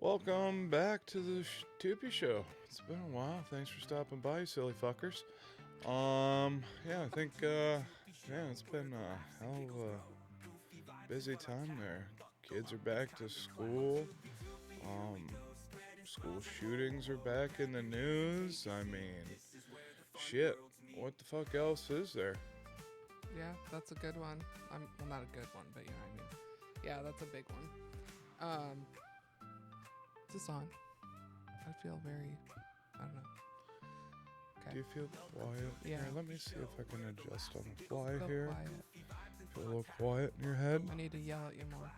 Welcome back to the Tupy Show. It's been a while. Thanks for stopping by, you silly fuckers. I think, it's been a hell of a busy time there. Kids are back to school. School shootings are back in the news. I mean, shit. What the fuck else is there? Yeah, that's a good one. Well, not a good one, but you know what I mean. Yeah, that's a big one. Is this on? I feel very, I don't know. Okay. Do you feel quiet? Yeah. Here, let me see if I can adjust on the fly Feel here. quiet. Feel a little quiet in your head. I need to yell at you more.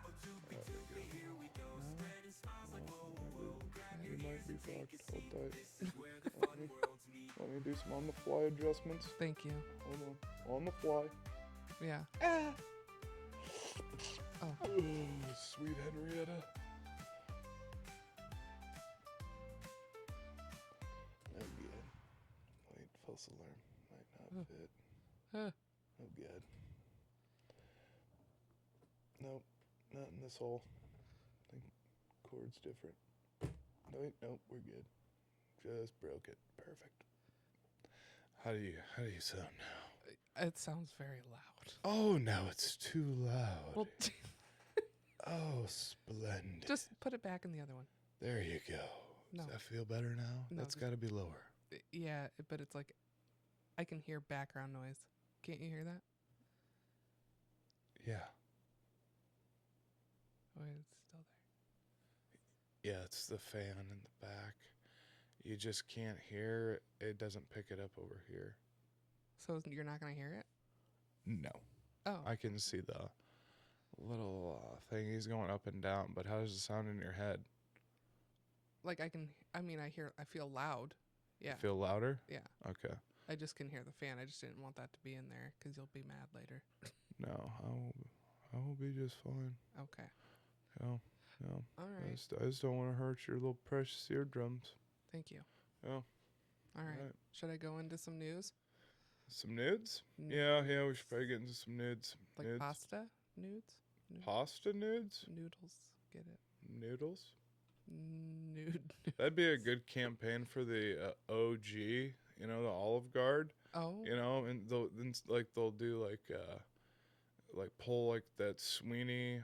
You might be fucked. Hold tight. Let me do some on the fly adjustments. Thank you. Hold on. On the fly. Yeah. Oh. Oh, sweet Henrietta. No good. Wait, false alarm. Might not fit. No good. Nope. Not in this hole. I think cord's different. No, wait, nope, we're good. Just broke it. Perfect. How do you sound now? It sounds very loud. Oh, now it's too loud. Well, Oh, splendid. just put it back in the other one. There you go. No. Does that feel better now? No, That's got to be lower. Yeah, but it's like, I can hear background noise. Can't you hear that? Yeah. Oh, it's still there. Yeah, it's the fan in the back. You just can't hear it. It doesn't pick it up over here. So you're not going to hear it? No. Oh. I can see the little thingies going up and down, but how does it sound in your head? Like I feel loud. Yeah. You feel louder? Yeah. Okay. I just can hear the fan. I just didn't want that to be in there because you'll be mad later. No, I will be just fine. Okay. Yeah. All right. I just don't want to hurt your little precious eardrums. Thank you. Yeah. All right. Right. Should I go into some news? Some nudes? N- Yeah, we should probably get into some nudes. Like nudes. pasta? Nudes? Pasta nudes? Noodles. Get it? Noodles? Nude. That'd be a good campaign for the OG, the Olive Garden. Oh. And they'll do like pull like that Sydney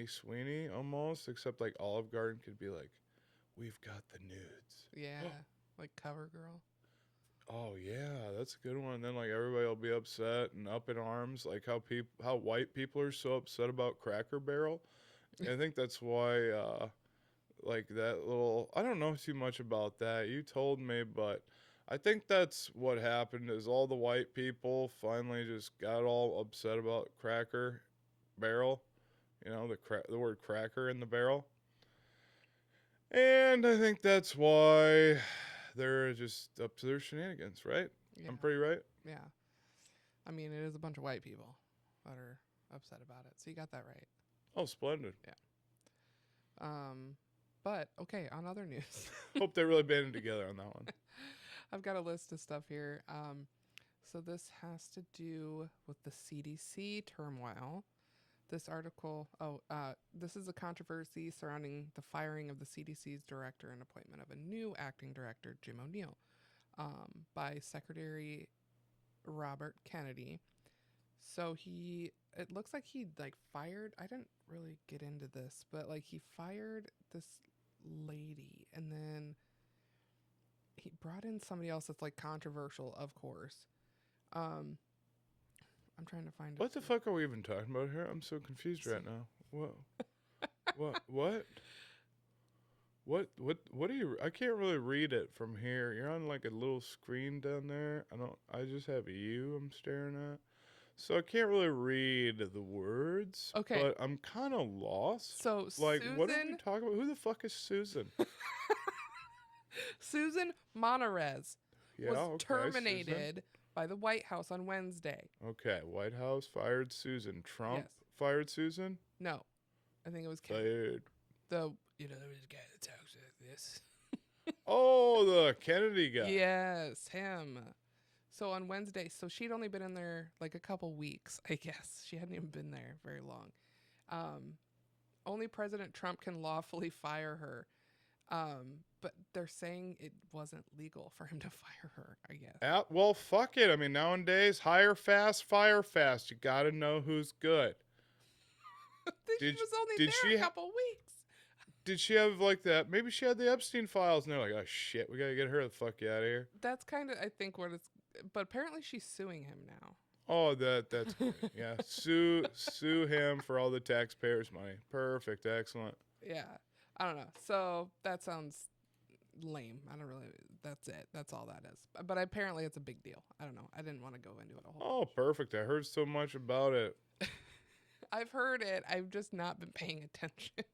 Sweeney almost, except like Olive Garden could be like, we've got the nudes. Yeah. Like CoverGirl. Oh yeah, that's a good one. Then like everybody will be upset and up in arms, like how white people are so upset about Cracker Barrel. And I think that's why like that little, I don't know too much about that. You told me, but I think that's what happened is all the white people finally just got all upset about Cracker Barrel. The word cracker in the barrel. And I think that's why they're just up to their shenanigans, right? Yeah. I'm pretty right? Yeah. I mean, it is a bunch of white people that are upset about it. So you got that right. Oh, splendid. Yeah. But okay, on other news. Hope they really banded together on that one. I've got a list of stuff here. So this has to do with the CDC turmoil. This article, this is a controversy surrounding the firing of the CDC's director and appointment of a new acting director, Jim O'Neill, by Secretary Robert Kennedy. So it looks like he fired, I didn't really get into this, but he fired this lady and then he brought in somebody else that's controversial, of course. I'm trying to find What the fuck are we even talking about here? I'm so confused right now. Whoa. What? What are you? I can't really read it from here. You're on a little screen down there. I just have you I'm staring at. So I can't really read the words. Okay. But I'm kind of lost. So Susan, what are we talking about? Who the fuck is Susan? Susan Monterez was terminated Susan. by the White House on Wednesday. Okay, White House fired Susan. Trump Yes. fired Susan? No, I think it was Fired. there was a guy that talks like this. Oh, the Kennedy guy. Yes, him. So on Wednesday, so she'd only been in there a couple weeks, I guess. She hadn't even been there very long. only President Trump can lawfully fire her. But they're saying it wasn't legal for him to fire her, I guess. Well, fuck it. I mean, nowadays, hire fast, fire fast. You got to know who's good. She Did was only did there a she couple weeks. did she have like that? Maybe she had the Epstein files, and they're like, oh shit, we gotta get her the fuck out of here. That's kind of, I think, what it's. But apparently, she's suing him now. Oh, that's great. Yeah, sue him for all the taxpayers' money. Perfect, excellent. Yeah, I don't know. So that sounds lame. I don't really. That's it. That's all that is. But apparently, it's a big deal. I don't know. I didn't want to go into it a whole. Oh, perfect. I heard so much about it. I've heard it. I've just not been paying attention.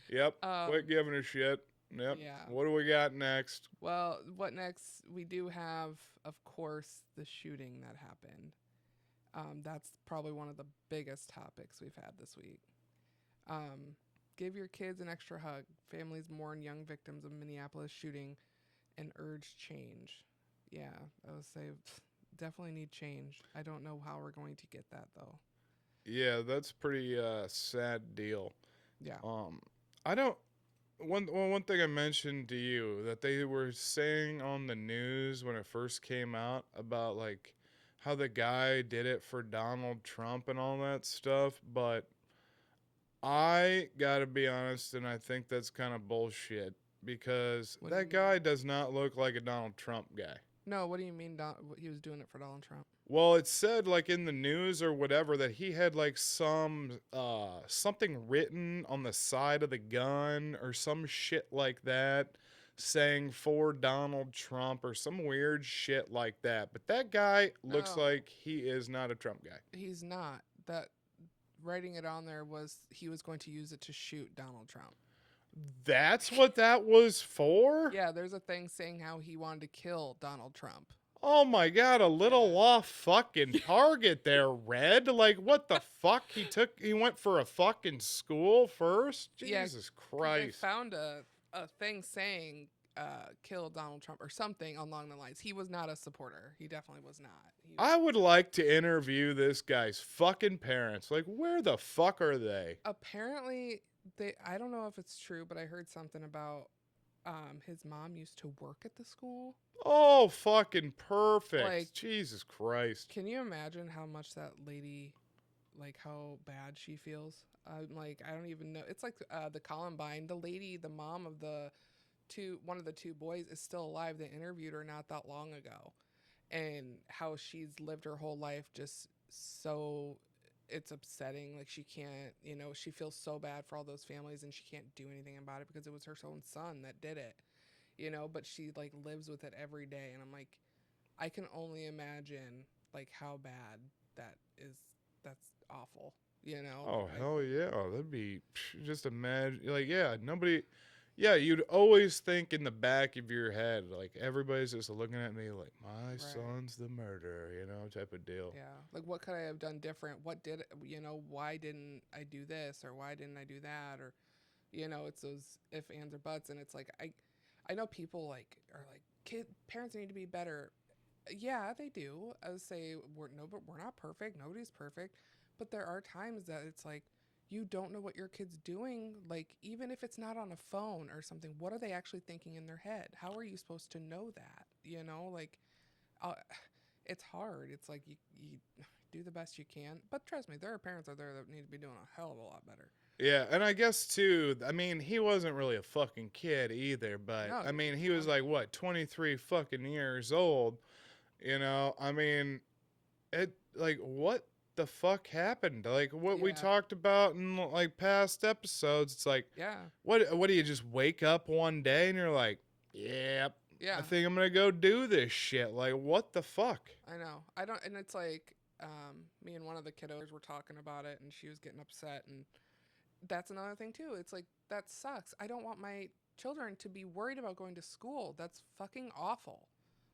Yep. Quit giving a shit. Yep. Yeah. What do we got next? Well, what next? We do have, of course, the shooting that happened. That's probably one of the biggest topics we've had this week. Give your kids an extra hug. Families mourn young victims of Minneapolis shooting and urge change. Yeah, I would say definitely need change. I don't know how we're going to get that though. Yeah, that's pretty sad deal. Yeah. I don't. One thing I mentioned to you that they were saying on the news when it first came out about like how the guy did it for Donald Trump and all that stuff, but I gotta be honest, and I think that's kind of bullshit because What do you that mean? guy does not look like a Donald Trump guy. No, what do you mean? He was doing it for Donald Trump? Well, it said like in the news or whatever that he had like some something written on the side of the gun or some shit like that saying for Donald Trump or some weird shit like that. But that guy looks No, like he is not a Trump guy. he's not. That writing it on there was he was going to use it to shoot Donald Trump. That's what that was for? Yeah, there's a thing saying how he wanted to kill Donald Trump. Oh my god, a little off fucking target there, Red. Like what the fuck? He went for a fucking school first? Yeah, Jesus 'cause Christ. they found a thing saying kill Donald Trump or something along the lines. He was not a supporter. He definitely was not. I would like to interview this guy's fucking parents. Like, where the fuck are they? Apparently I don't know if it's true, but I heard something about his mom used to work at the school. Oh, fucking perfect. Like, Jesus Christ. can you imagine how much that lady, like how bad she feels? Like, I don't even know. It's like the Columbine, the lady, the mom of one of the two boys is still alive. They interviewed her not that long ago, and how she's lived her whole life just so it's upsetting. Like she can't, she feels so bad for all those families and she can't do anything about it because it was her own son that did it, but she like lives with it every day. And I'm like, I can only imagine like how bad that is. That's awful, Oh, like, hell yeah. That'd be just imagine. Like, yeah, nobody. Yeah, you'd always think in the back of your head, like, everybody's just looking at me like, my right. son's the murderer, type of deal. Yeah. Like, what could I have done different? Why didn't I do this or why didn't I do that? Or, it's those if, ands, or buts. And it's like, I know people like are like, parents need to be better. Yeah, they do. I would say but we're not perfect. Nobody's perfect. But there are times that it's like, you don't know what your kid's doing. Like, even if it's not on a phone or something, what are they actually thinking in their head? How are you supposed to know that? Like, uh, it's hard. It's like you do the best you can. But trust me, there are parents out there that need to be doing a hell of a lot better. Yeah, and I guess too, I mean, he wasn't really a fucking kid either, but No, I mean, he was like, what, 23 fucking years old? I mean, like, what the fuck happened? Like, what we yeah, talked about in, like, past episodes, it's like, yeah, what do you just wake up one day and you're like, yep, yeah. I think I'm gonna go do this shit. Like, what the fuck? I know. I don't, and it's like, me and one of the kiddos were talking about it, and she was getting upset, and that's another thing too. It's like that sucks. I don't want my children to be worried about going to school. That's fucking awful.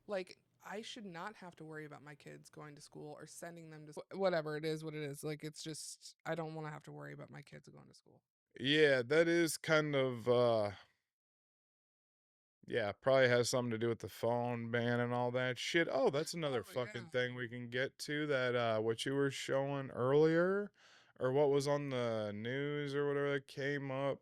Like, I should not have to worry about my kids going to school or sending them to whatever it is, what it is. Like, it's just, I don't want to have to worry about my kids going to school. Yeah, that is kind of, yeah, probably has something to do with the phone ban and all that shit. Oh, that's Oh, another fucking yeah. thing we can get to that, what you were showing earlier or what was on the news or whatever that came up,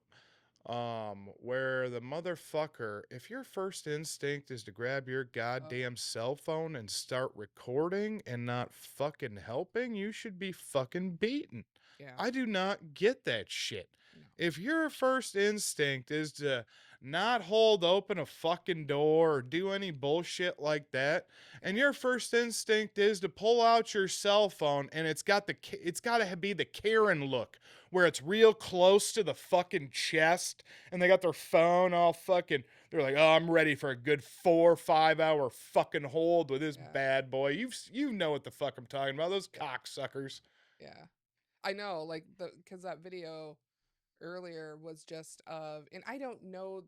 where the motherfucker, if your first instinct is to grab your Oh, goddamn cell phone and start recording and not fucking helping, you should be fucking beaten. yeah. I do not get that shit. No. If your first instinct is to not hold open a fucking door or do any bullshit like that, Yeah. and your first instinct is to pull out your cell phone and it's got to be the Karen look where it's real close to the fucking chest and they got their phone all fucking, they're like, oh, I'm ready for a good 4 or 5 hour fucking hold with this Yeah. bad boy. You know what the fuck I'm talking about, those Yeah. cocksuckers. Yeah. I know, like because that video earlier was just of, and I don't know.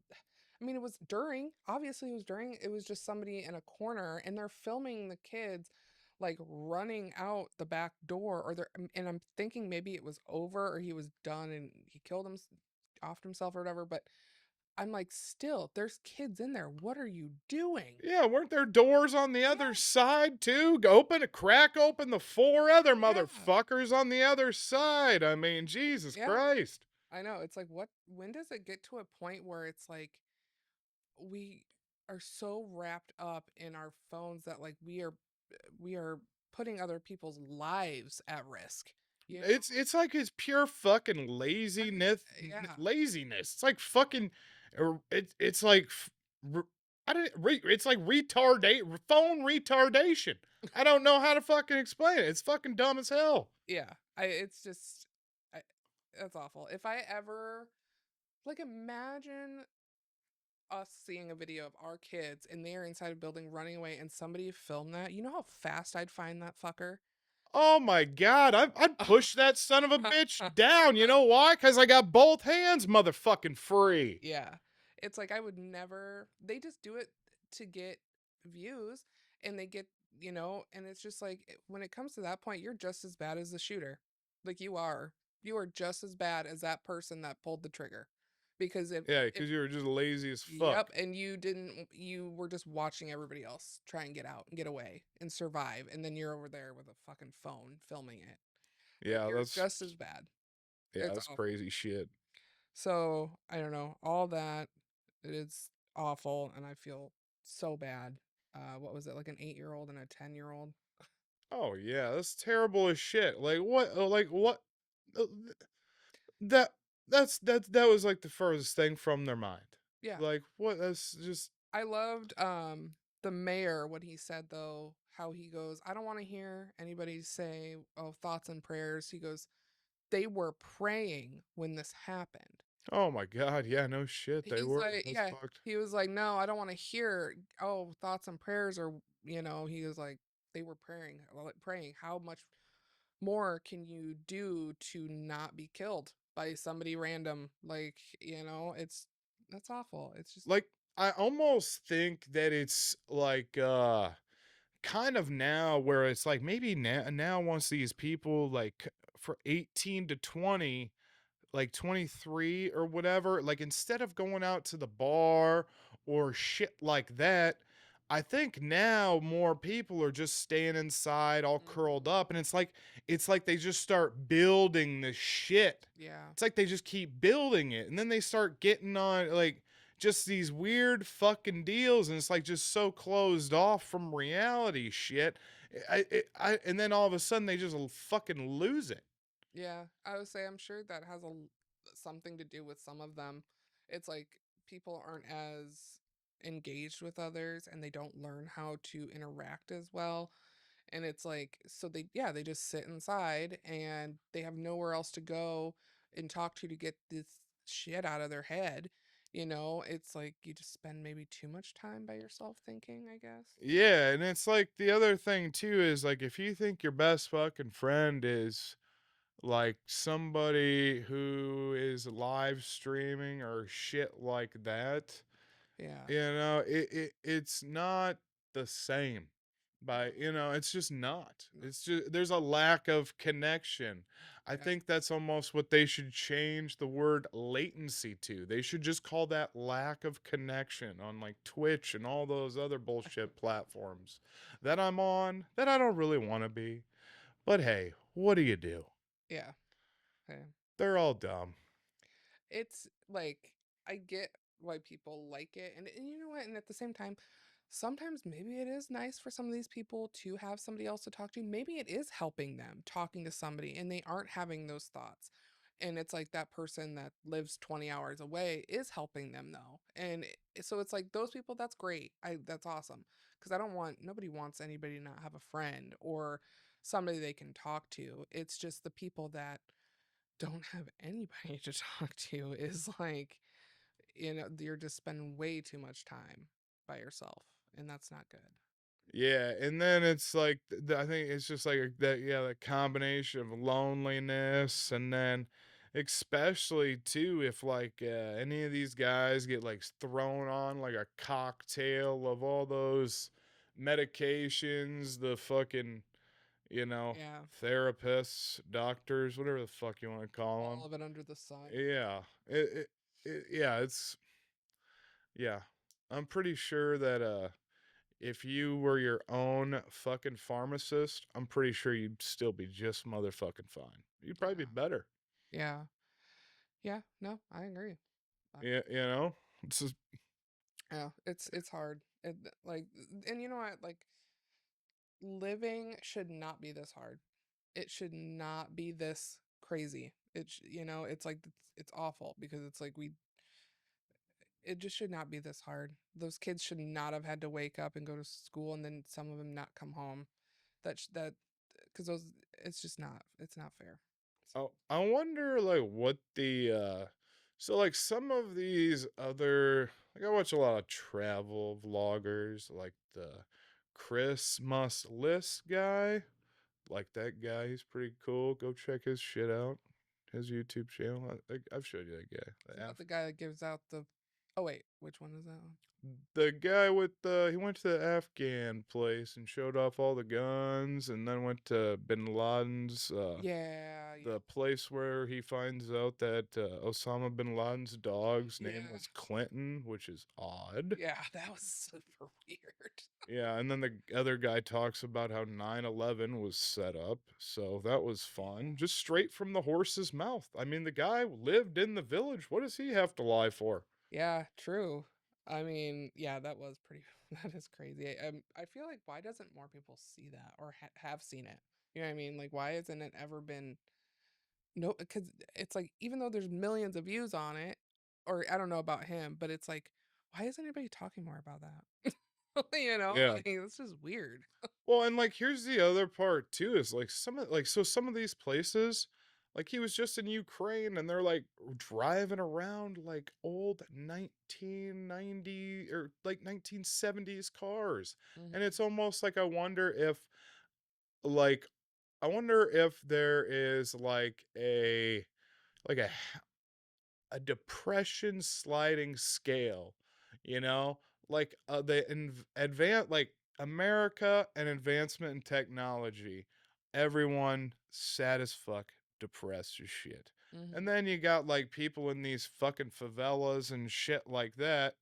I mean, it was during. Obviously, it was during. It was just somebody in a corner, and they're filming the kids, like running out the back door, or they're. And I'm thinking maybe it was over, or he was done, and he killed him, offed himself, or whatever. But I'm like, still, there's kids in there. What are you doing? Yeah, weren't there doors on the other Yeah, side too? Crack open the 4 other yeah, motherfuckers on the other side. I mean, Jesus yeah. Christ. I know. It's like, what? When does it get to a point where it's like we are so wrapped up in our phones that like we are putting other people's lives at risk, you know? It's like it's pure fucking Yeah, laziness. It's like fucking it's like I don't it's like phone retardation. I don't know how to fucking explain it. It's fucking dumb as hell. yeah. It's just I, that's awful. If I ever, like, imagine us seeing a video of our kids and they're inside a building running away and somebody filmed that. You know how fast I'd find that fucker? Oh my god, I'd push that son of a bitch down. You know why? Because I got both hands motherfucking free. Yeah. It's like I would never, they just do it to get views, and they get, and it's just like when it comes to that point, you're just as bad as the shooter. Like you are. You are just as bad as that person that pulled the trigger. Because Yeah, if because you were just lazy as yep, fuck. and you were just watching everybody else try and get out and get away and survive, and then you're over there with a fucking phone filming it. Like Yeah, you're just as bad. It's that's awful. crazy shit. So I don't know. All that is awful, and I feel so bad. What was it, like an 8-year-old and a 10-year-old? Oh yeah, that's terrible as shit. Like what? uh, That that was like the furthest thing from their mind. Yeah, Like what? That's just I loved the mayor what he said though. How he goes, I don't want to hear anybody say, "Oh, thoughts and prayers." He goes, "They were praying when this happened." oh my god, yeah, no shit, they He's were. like, That's yeah, fucked. he was like, no, I don't want to hear, oh, thoughts and prayers, or he was like, they were praying, well, like, praying. How much more can you do to not be killed by somebody random? Like, that's awful. It's just, Like I almost think that it's like kind of now where it's like maybe now once these people like for 18 to 20, like 23 or whatever, like instead of going out to the bar or shit like that, I think now more people are just staying inside all curled mhm, up, and it's like they just start building the shit. yeah, It's like they just keep building it and then they start getting on like just these weird fucking deals, and it's like just so closed off from reality shit. And then all of a sudden they just fucking lose it. yeah. I would say I'm sure that has something to do with some of them. It's like people aren't as engaged with others, and they don't learn how to interact as well. And it's like, so they just sit inside and they have nowhere else to go and talk to get this shit out of their head. It's like you just spend maybe too much time by yourself thinking, I guess. Yeah, and it's like the other thing too is like if you think your best fucking friend is like somebody who is live streaming or shit like that, Yeah. it's not the same. By No. it's just not. No. It's just there's a lack of connection. I Yeah. think that's almost what they should change the word latency to. They should just call that lack of connection on like Twitch and all those other bullshit platforms that I'm on that I don't really want to be. But hey, what do you do? Yeah. Okay. They're all dumb. It's like I get why people like it, and you know what? And at the same time, sometimes maybe it is nice for some of these people to have somebody else to talk to. Maybe it is helping them talking to somebody, and they aren't having those thoughts. And it's like that person that lives 20 hours away is helping them though. And so it's like those people, that's great. That's awesome. Because I don't want nobody wants anybody to not have a friend or somebody they can talk to. It's just the people that don't have anybody to talk to is like, you're just spending way too much time by yourself, and that's not good. Yeah, and then it's like I think it's just like that. Yeah, the combination of loneliness, and then especially too if like any of these guys get like thrown on like a cocktail of all those medications, the fucking you know Yeah, therapists, doctors, whatever the fuck you want to call all them. of it under the sun. Yeah, yeah, it's yeah. I'm pretty sure that if you were your own fucking pharmacist, I'm pretty sure you'd still be just motherfucking fine. You'd probably be Yeah, better. yeah, yeah. No, I agree. I, Yeah, you know? It's just, yeah, it's hard. Like, and you know what? Like, living should not be this hard. It should not be this crazy. It's like it's awful because it's like it just should not be this hard. Those kids should not have had to wake up and go to school and then some of them not come home. That because those it's not fair. oh, I wonder like what the so like some of these other like I watch a lot of travel vloggers like the Chris Must List guy. Like that guy, he's pretty cool. Go check his shit out. His YouTube channel. I've showed you that guy. Is that the guy that gives out the? Oh wait, which one is that one? The guy with the he went to the Afghan place and showed off all the guns, and then went to Bin Laden's Yeah, the yeah, place where he finds out that Osama bin Laden's dog's name yeah, was Clinton, which is odd. yeah. That was super weird. Yeah, and then the other guy talks about how 9/11 was set up, so that was fun. Yeah, Just straight from the horse's mouth. I mean, the guy lived in the village. What does he have to lie for? yeah, true. I mean, yeah, that was pretty. That is crazy. I feel like why doesn't more people see that or have seen it? You know what I mean? Like, why hasn't it ever been? No, because it's like even though there's millions of views on it, or I don't know about him, but it's like, why isn't anybody talking more about that? Yeah. Like it's just weird. Well, and like here's the other part too is like some of these places like he was just in Ukraine and they're like driving around like old 1990 or like 1970s cars. And Hmm. it's almost like I wonder if there is like a depression sliding scale, you know, like advance like America and advancement in technology, everyone sad as fuck, depressed as shit. And Hmm. then you got like people in these fucking favelas and shit like that,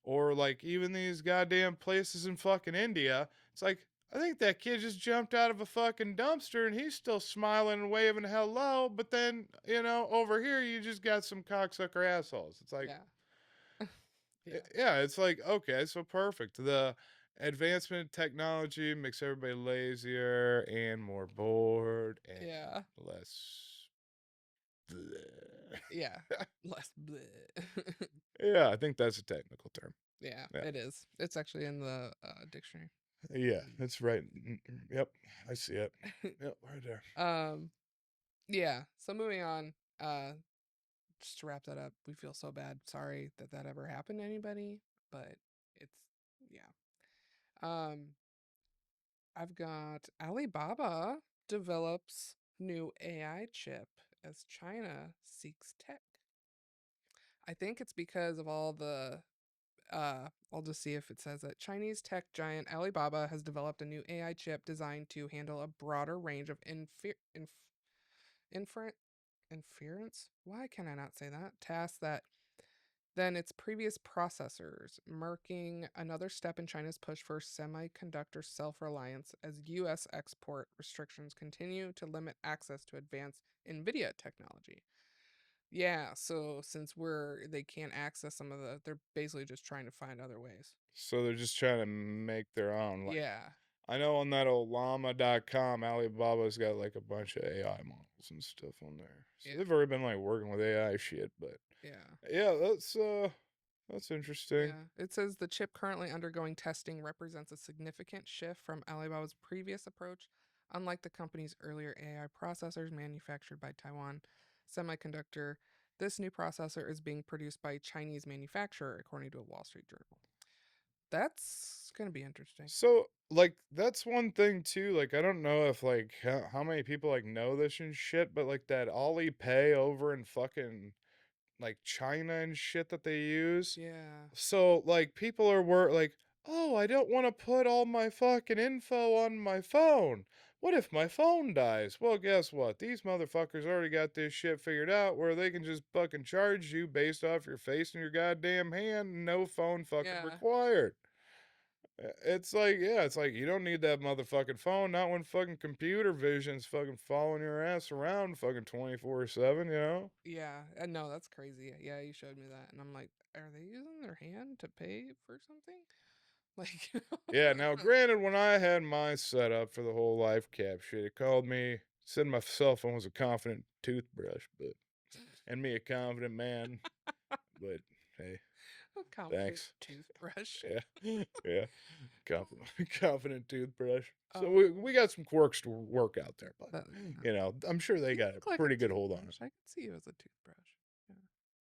or like even these goddamn places in fucking India. It's like I think that kid just jumped out of a fucking dumpster and he's still smiling and waving hello, but then, over here you just got some cocksucker assholes. It's like, Yeah, yeah, yeah, it's like, okay, so perfect. The advancement in technology makes everybody lazier and more bored and yeah, less. Bleh. yeah. Less bleh. Yeah, I think that's a technical term. Yeah, Yeah. it is. It's actually in the dictionary. Yeah, that's right. Yep, I see it. Yep, right there. um, yeah. So moving on. Just to wrap that up, we feel so bad. Sorry that that ever happened to anybody, but it's yeah. Um, I've got Alibaba develops new AI chip as China seeks tech. I think it's because of all the I'll just see if it says it. Chinese tech giant Alibaba has developed a new AI chip designed to handle a broader range of infer- inference. Why can I not say that? Tasks that than its previous processors, marking another step in China's push for semiconductor self reliance as U.S. export restrictions continue to limit access to advanced NVIDIA technology. Yeah, so since they can't access some of they're basically just trying to find other ways. So they're just trying to make their own. Like, Yeah, I know on that old llama.com, Alibaba's got like a bunch of AI models and stuff on there. So yeah, they've already been like working with AI shit, but yeah. yeah, that's interesting. Yeah, it says the chip currently undergoing testing represents a significant shift from Alibaba's previous approach. Unlike the company's earlier AI processors manufactured by Taiwan Semiconductor, this new processor is being produced by a Chinese manufacturer, according to a Wall Street Journal. That's going to be interesting. So like that's one thing too. Like I don't know if like how many people like know this and shit, but like that Alipay over in fucking like China and shit that they use. Yeah, So like people like, "Oh, I don't want to put all my fucking info on my phone. What if my phone dies?" Well, guess what? These motherfuckers already got this shit figured out where they can just fucking charge you based off your face and your goddamn hand, no phone fucking yeah, required. It's like, yeah, it's like you don't need that motherfucking phone, not when fucking computer vision's fucking following your ass around fucking 24/7, you know? yeah. No, that's crazy. Yeah, you showed me that, and I'm like, are they using their hand to pay for something? Like, Yeah, now granted, when I had my setup for the whole life cap shit, it called me, said my cell phone was a confident toothbrush, but, and me a confident man, but hey, a confident thanks. toothbrush. Yeah, yeah, confident, confident toothbrush. So Oh, we got some quirks to work out there, but, that, you know, I'm sure they you got a look like a pretty good hold on toothbrush. it. I could see you as a toothbrush. Yeah,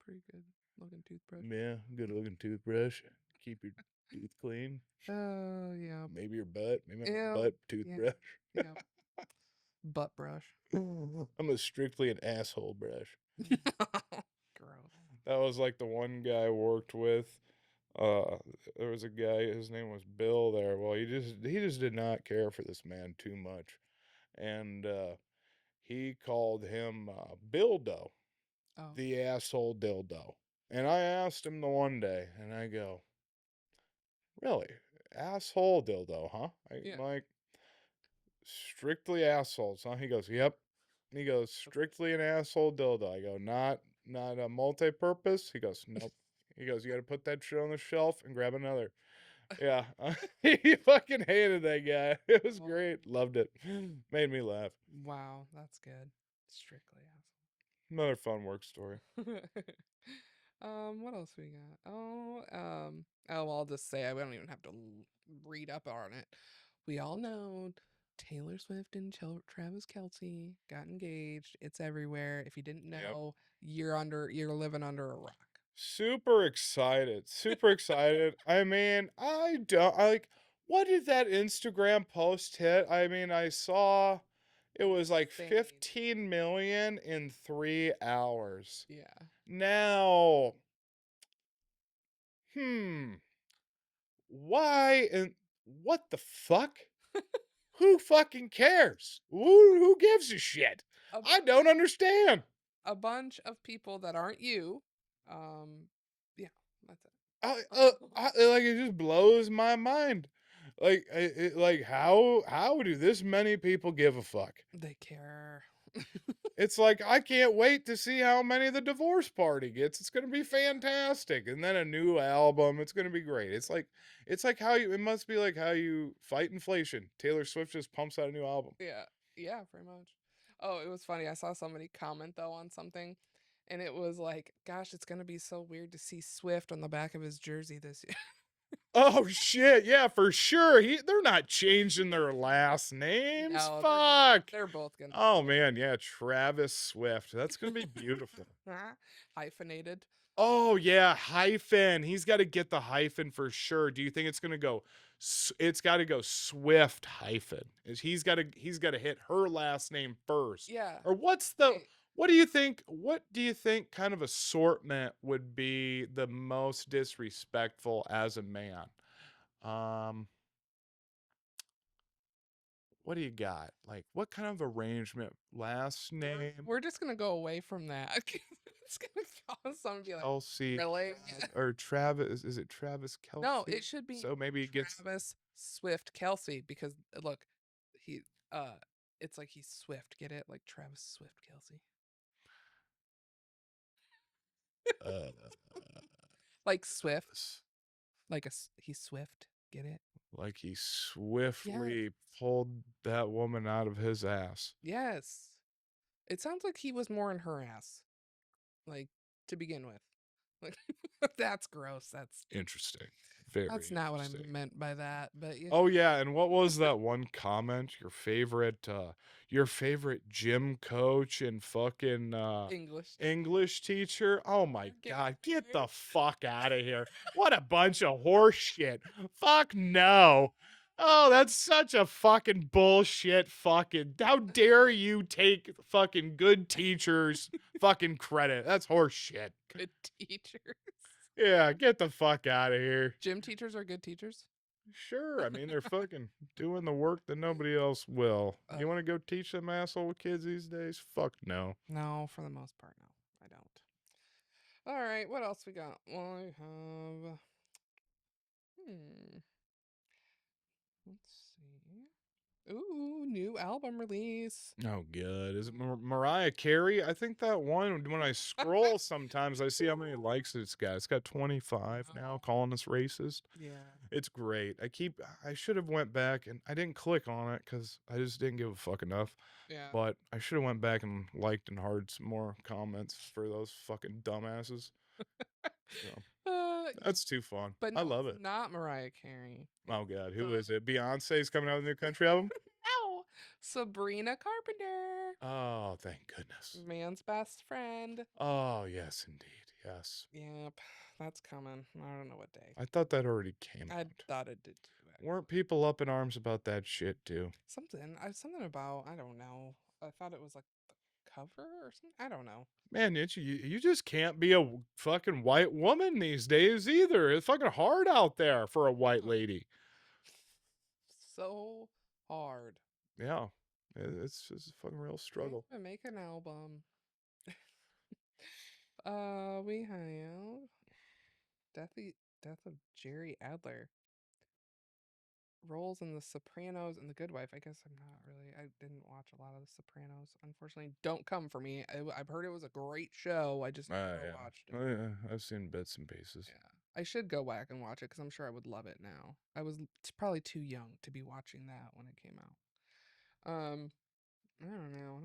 pretty good looking toothbrush. Yeah, good looking toothbrush. Keep your teeth clean. Oh, yeah. Maybe your butt. Maybe a Ew. butt Yeah. toothbrush. Yeah. Butt brush. I'm a strictly an asshole brush. Gross. That was like the one guy I worked with. Uh, there was a guy. His name was Bill. There. Well, he just did not care for this man too much, and he called him Bildo, Oh, the asshole dildo. And I asked him the one day, and I go, "Really, asshole dildo, huh?" yeah. I'm like, "Strictly assholes, huh?" He goes, "Yep." He goes, "Strictly an asshole dildo." I go, "Not a multi-purpose?" He goes, "Nope." He goes, "You got to put that shit on the shelf and grab another." Yeah, he fucking hated that guy. It was Oh, great. Loved it. Made me laugh. wow. That's good. Strictly Another fun work story. asshole. What else we got? Oh, well, I'll just say we don't even have to read up on it. We all know Taylor Swift and Travis Kelce got engaged. It's everywhere. If you didn't Yep. know, you're living under a rock. Super excited. Super excited. I mean, I don't I like what did that Instagram post hit? I mean, I saw it was like Insane. 15 million in 3 hours. Yeah. Now, hmm, why and what the fuck? Who fucking cares? Who gives a shit? A, I don't understand. a bunch of people that aren't you. Um, yeah, that's Like it just blows my mind. Like how do this many people give a fuck? they care. It's like I can't wait to see how many the divorce party gets. It's gonna be fantastic, and then a new album. It's gonna be great. It's like how you. It must be like how you fight inflation. Taylor Swift just pumps out a new album. Yeah, yeah, pretty much. Oh, it was funny. I saw somebody comment though on something, and it was like, "Gosh, it's gonna be so weird to see Swift on the back of his jersey this year." Oh shit, yeah, for sure. They're not changing their last names. No, Fuck. they're both gonna Oh man, yeah, Travis Swift. That's gonna be beautiful. hyphenated. Oh yeah, hyphen. He's got to get the hyphen for sure. Do you think it's gonna go? It's got to go Swift hyphen. He's got to hit her last name first. Yeah. Or what's the? Wait. What do you think? What do you think kind of assortment would be the most disrespectful as a man? Um, what do you got? Like, what kind of arrangement? Last name? We're just gonna go away from that. was gonna call someone and be like, Kelsey really? or Travis. Is it Travis Kelsey? No, it should be So maybe it gets Travis Swift Kelsey because look, he it's like he's Swift. Get it? Like Travis Swift Kelsey. uh, Like Swift. Like he's Swift. Get it? like he Yes. swiftly pulled that woman out of his ass. Yes. It sounds like he was more in her ass. Like to begin with. Like that's gross. Interesting. Very That's not what I interesting. meant by that, but yeah. Oh yeah, and what was that one comment? Your favorite gym coach and fucking English. English teacher? Oh my Get god, get the fired. fuck out of here. What a bunch of horse shit. Fuck no. Oh, that's such a fucking bullshit fucking. How dare you take fucking good teachers fucking credit? That's horse shit. Good teachers. Yeah, get the fuck out of here. Gym teachers are good teachers? Sure, I mean they're fucking doing the work that nobody else will. You want to go teach them asshole kids these days? Fuck no. No, for the most part, no. I don't. All right, what else we got? Well, I have. Let's see. Ooh, new album release. Oh, good. Is it Mariah Carey? I think that one, when I scroll sometimes, I see how many likes it's got. It's got 25 now, calling us racist. Yeah. It's great. I should have went back, and I didn't click on it because I just didn't give a fuck enough. Yeah. But I should have went back and liked and heard some more comments for those fucking dumbasses. That's too fun. But I love it. Not Mariah Carey. Oh god, who is it? Beyonce's coming out with a new country album? No, Sabrina Carpenter. Oh, thank goodness. Man's best friend. Oh, yes, indeed. Yes. Yep, that's coming. I don't know what day. I thought that already came out. I thought it did too. Weren't people up in arms about that shit too? Something about, I don't know. I thought it was like the cover or something. I don't know. Man, you just can't be a fucking white woman these days either. It's fucking hard out there for a white lady. So hard. Yeah. It's just a fucking real struggle. Make an album. We have Death of Jerry Adler. Roles in The Sopranos and The Good Wife. I guess I'm not really. I didn't watch a lot of The Sopranos. Unfortunately, don't come for me. I've heard it was a great show. I just never watched it. Oh, yeah. I've seen bits and pieces. Yeah, I should go back and watch it because I'm sure I would love it now. I was probably too young to be watching that when it came out. I don't know.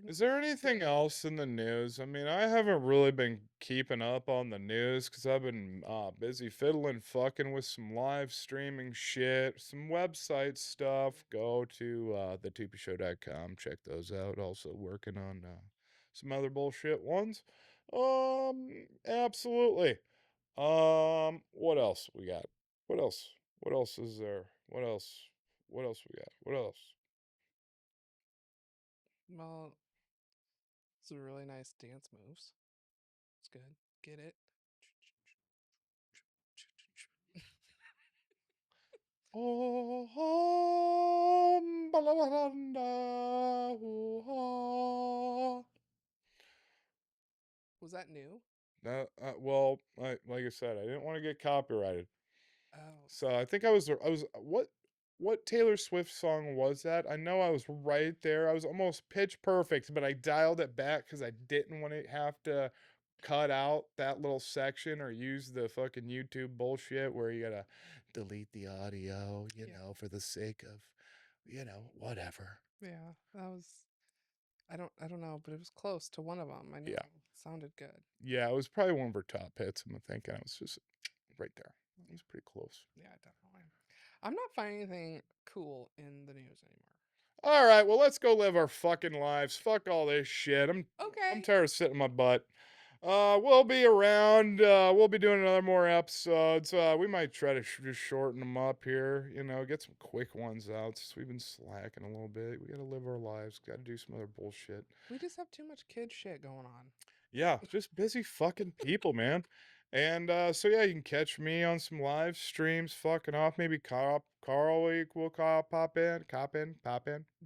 Is there anything else in the news? I mean, I haven't really been keeping up on the news because I've been busy fiddling, fucking with some live streaming shit, some website stuff. Go to thetupyshow.com, check those out. Also working on some other bullshit ones. Absolutely. What else we got? What else? What else is there? What else? What else we got? What else? Well, it's a really nice dance moves. It's good. Get it? Was that new? Well, like I said, I didn't want to get copyrighted. Oh. So I think I was what Taylor Swift song was that? I know I was right there. I was almost pitch perfect, but I dialed it back because I didn't want to have to cut out that little section or use the fucking YouTube bullshit where you gotta delete the audio, you know, for the sake of, whatever. Yeah, that was. I don't know, but it was close to one of them. I know. Yeah. It sounded good. Yeah, it was probably one of her top hits. I'm thinking it was just right there. It was pretty close. Yeah, definitely. I'm not finding anything cool in the news anymore. All right, well, let's go live our fucking lives. Fuck all this shit. I'm tired of sitting on my butt. We'll be around. We'll be doing another more episodes. We might try to just shorten them up here. Get some quick ones out. Since we've been slacking a little bit. We gotta live our lives. Gotta do some other bullshit. We just have too much kid shit going on. Yeah, just busy fucking people, man. And so yeah, you can catch me on some live streams, fucking off. Maybe Carl will pop in.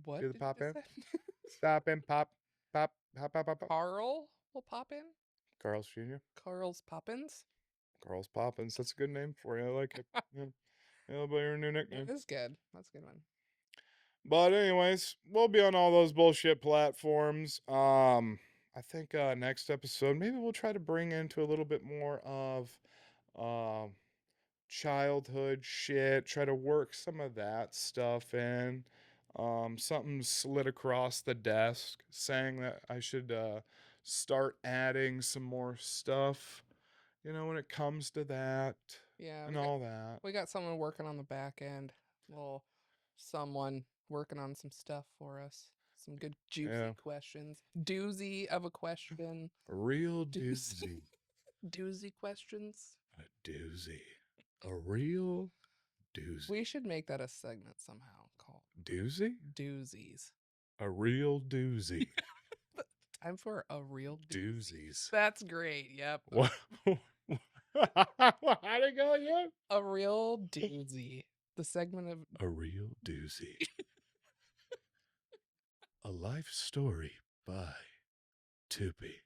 What? Do the did pop you in. just say? Stop in, pop, pop, pop, pop, pop, pop. Carl will pop in. Carl's Jr. Carl's Poppins. Carl's Poppins. That's a good name for you. I like it. Yeah. It'll be your new nickname. It is good. That's a good one. But anyways, we'll be on all those bullshit platforms. I think next episode maybe we'll try to bring into a little bit more of um childhood shit, try to work some of that stuff in. Something slid across the desk saying that I should start adding some more stuff, when it comes to that Yeah, and all that. we got someone working on the back end. Little someone working on some stuff for us. Some good juicy Yeah. questions. Doozy of a question. A real Doozy. doozy. Doozy questions. A doozy. A real doozy. We should make that a segment somehow called Doozy? Doozies. A real doozy. Time for a real Doozies. That's great. Yep. What? How'd it go again? A real doozy. The segment of A real doozy. A life story by Tupy.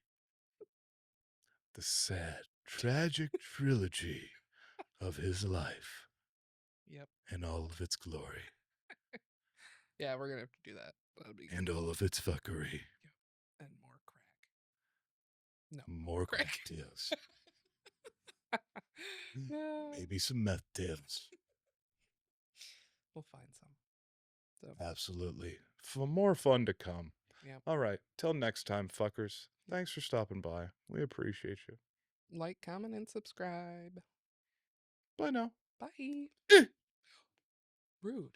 The sad, tragic trilogy of his life. Yep. And all of its glory. Yeah, we're gonna have to do that. That'll be And all of its fuckery. Yep. And more crack. No. More crack tales. Maybe some meth tales. We'll find some. So. Absolutely. For more fun to come. Yep. All right. Till next time, fuckers. Thanks for stopping by. We appreciate you. Like, comment, and subscribe. Bye now. Bye. Rude.